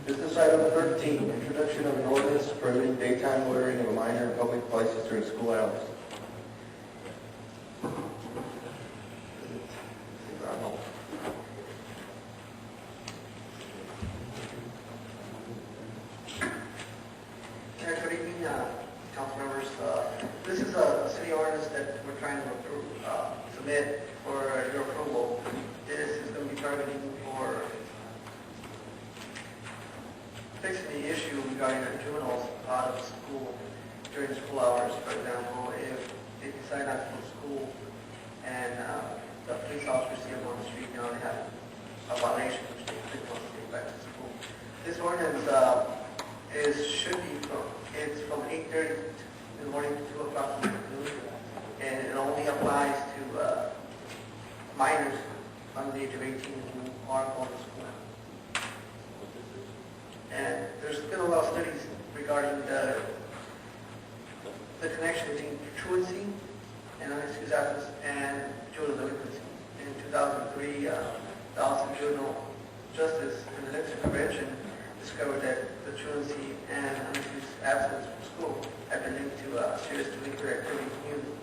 Business item 13, introduction of an ordinance prohibiting daytime loitering of a minor in public places during school hours. Good evening, council members. This is a city ordinance that we're trying to approve, submit for your approval. This is going to be targeting for fixing the issue regarding the juveniles out of school during school hours. For example, if they decide not to go to school and the police officers see them on the street, they have a violation which they could want to take back to school. This ordinance it's from 8:30 in the morning to 2 o'clock in the afternoon, and it only applies to minors under the age of 18 who are going to school. And there's been a lot of studies regarding the connection between truancy and unexcused absence and juvenile delinquency. In 2003, the Office of Juvenile Justice and Delinquency Prevention discovered that the truancy and unexcused absence from school have been linked to serious delinquent activity in the community.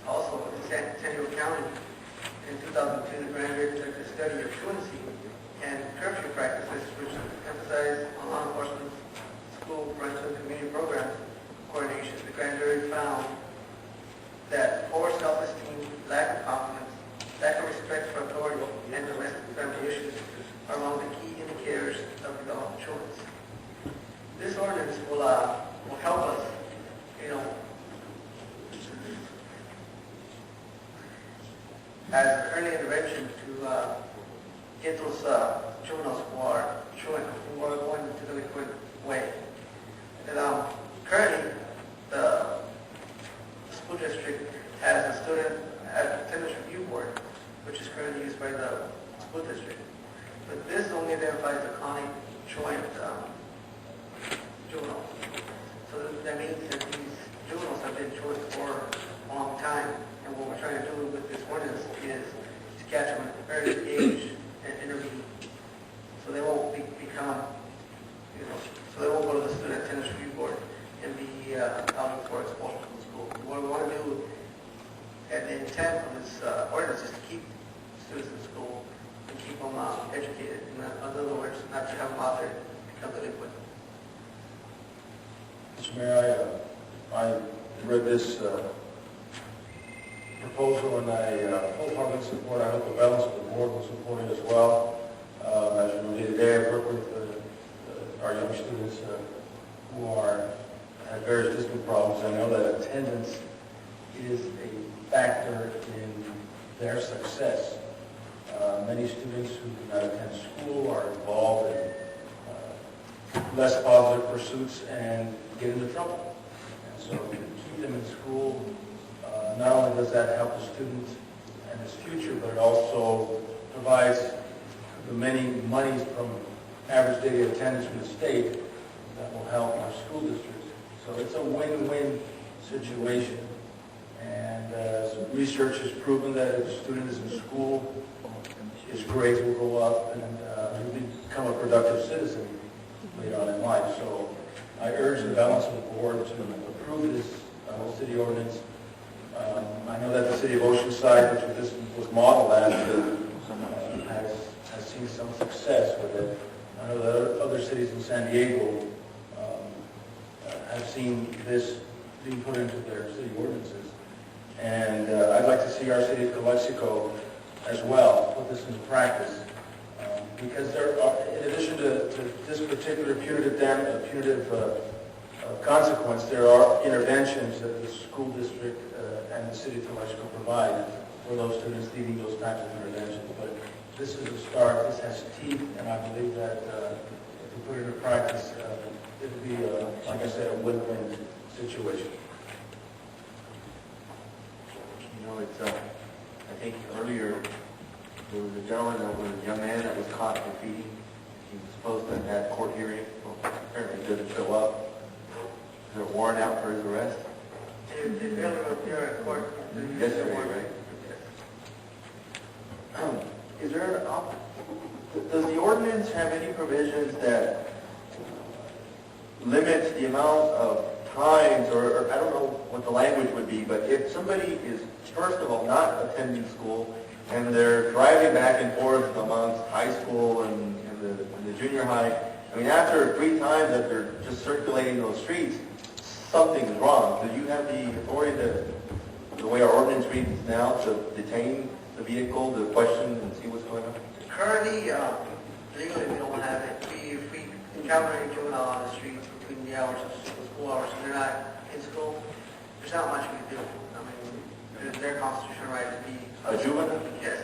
Also in San Diego County, in 2002, the grand jury conducted a study of truancy and curfew practices, which emphasize on law enforcement, school, parental, and community program coordination. The grand jury found that poor self-esteem, lack of confidence, lack of respect for authority, and domestic family issues are among the key indicators of development truancy. This ordinance will help us, as early intervention to get those juveniles who are truant, who are going into the delinquent way. And currently, the school district has a student attendance review board, which is currently used by the school district. But this only identifies the chronic truant juveniles. So that means that these juveniles have been truant for a long time. And what we're trying to do with this ordinance is to catch them at a very early age and intervene, so they won't become, so they won't go to the student attendance review board and be out for expulsion from school. What we want to do, and the intent of this ordinance is to keep students in school and keep them educated. In other words, not to have them out there become delinquent. Mr. Mayor, I read this proposal and I wholeheartedly support. I hope the balance of the board will support it as well. As you know, day-to-day, I work with our young students who have various discipline problems. I know that attendance is a factor in their success. Many students who do not attend school are involved in less positive pursuits and get into trouble. And so to keep them in school, not only does that help the student and his future, but it also provides the many monies from average daily attendance from the state that will help our school districts. So it's a win-win situation. And research has proven that if a student is in school, his grades will go up and he'll become a productive citizen later on in life. So I urge the balance of the board to approve this city ordinance. I know that the city of Oceanside, which this was modeled after, has seen some success with it. I know that other cities in San Diego have seen this being put into their city ordinances. And I'd like to see our city of Calexico as well put this into practice. Because there are, in addition to this particular punitive consequence, there are interventions that the school district and the city of Calexico provide for those students needing those types of interventions. But this is a start. This has teeth, and I believe that if we put it into practice, it will be, like I said, a win-win situation. I think earlier there was a gentleman that was a young man that was caught graffiti. He was supposed to have had a court hearing. Apparently didn't show up. Is there a warrant out for his arrest? They barely appear at court. Yesterday, right? Yes. Is there an Does the ordinance have any provisions that limits the amount of times, or I don't know what the language would be, but if somebody is, first of all, not attending school, and they're driving back and forth amongst high school and the junior high, I mean, after 3 times that they're just circulating those streets, something's wrong. Do you have the authority to, the way our ordinance reads now, to detain the vehicle, to question and see what's going on? Currently, legally, we don't have it. If we encounter a juvenile on the street between the hours of school hours and they're not in school, there's not much we can do. I mean, their constitutional right to be A juvenile? Yes.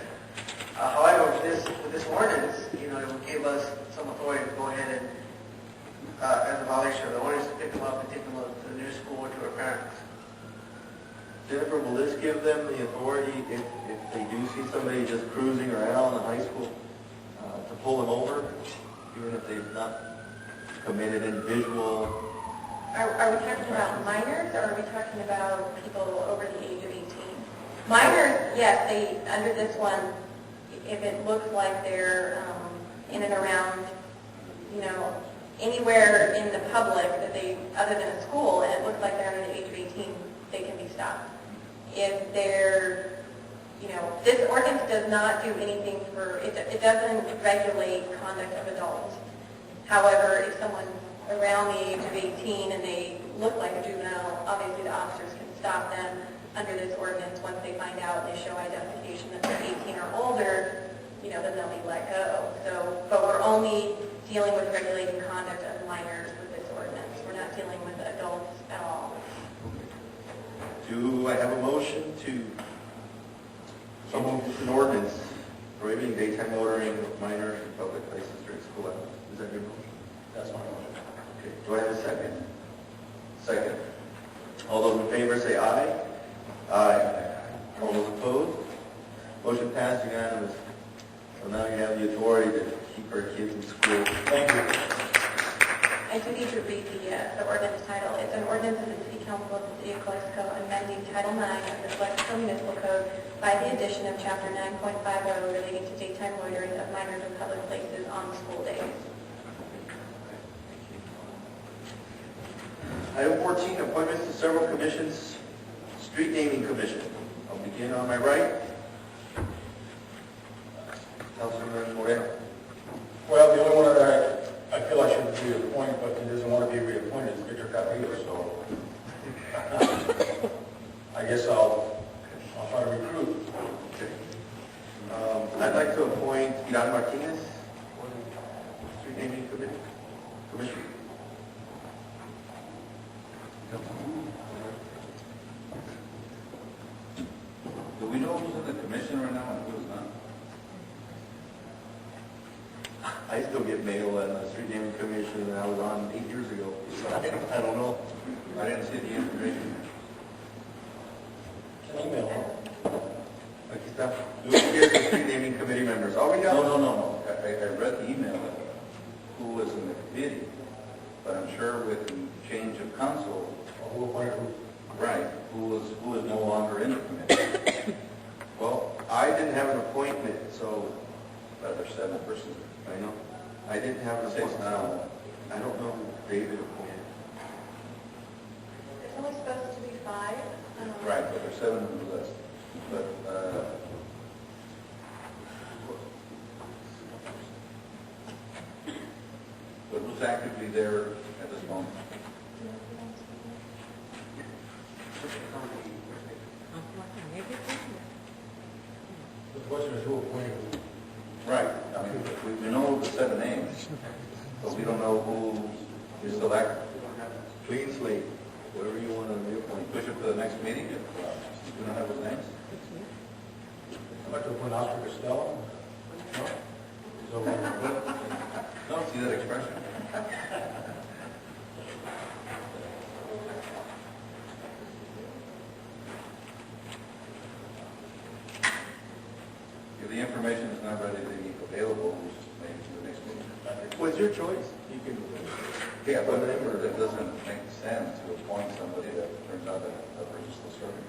However, with this ordinance, it will give us some authority to go ahead and, as a violation of the ordinance, to pick them up and take them to the new school or to their parents. Jennifer, will this give them the authority, if they do see somebody just cruising around in high school, to pull them over, even if they've not committed individual? Are we talking about minors, or are we talking about people over the age of 18? Minors, yes, under this one, if it looks like they're in and around, anywhere in the public other than a school, and it looks like they're under the age of 18, they can be stopped. If they're, this ordinance does not do anything it doesn't regulate conduct of adults. However, if someone's around the age of 18 and they look like a juvenile, obviously the officers can stop them under this ordinance once they find out and they show identification that they're 18 or older, then they'll be let go. But we're only dealing with regulating conduct of minors with this ordinance. We're not dealing with adults at all. Do I have a motion to an ordinance prohibiting daytime motoring of minors in public places during school hours? Is that your motion? That's my motion. Okay. Do I have a second? Second. All those in favor say aye. Aye. All those opposed? Motion passed unanimous. So now you have the authority to keep our kids in school. Thank you. I do need to read the ordinance title. It's an ordinance of the City Council of the City of Calexico amending Title IX of the Calexico Municipal Code by the addition of Chapter 9.50 relating to daytime loitering of minors in public places on school days. Item 14, appointments to several commissions. Street Naming Commission. I'll begin on my right. Councilman Moreno. Well, the only one that I feel I should reappoint, but he doesn't want to be reappointed, is Victor Carrillo, so I guess I'll try to recruit. Okay. I'd like to appoint Iran Martinez for the Street Naming Commission. Do we know who's in the commission right now and who's not? I still get mail on the Street Naming Commission that I was on 8 years ago. So I don't know. I didn't see the information. Can I email him? Aquí está. Here's the Street Naming Committee members. All we got? No. I read the email of who was in the committee, but I'm sure with the change of council, Or who appointed who? right, who is no longer in the committee. Well, I didn't have an appointment, so But there's 7 persons. I know. I didn't have an 6 appointment. now. I don't know who David appointed. It's only supposed to be 5. Right, but there's 7 on the list. But, but who's actively there at this moment? The question is who appointed who? Right, I mean, we know the 7 names, but we don't know who is selected. Clean slate, whatever you want to reappoint. Push it to the next meeting if we don't have his names. I'd like to appoint Oscar Costello. No? He's over there. Don't see that expression. If the information is not readily available, we should maybe to the next meeting. What's your choice? You can. Yeah, but it doesn't make sense to appoint somebody that turns out that person's still serving.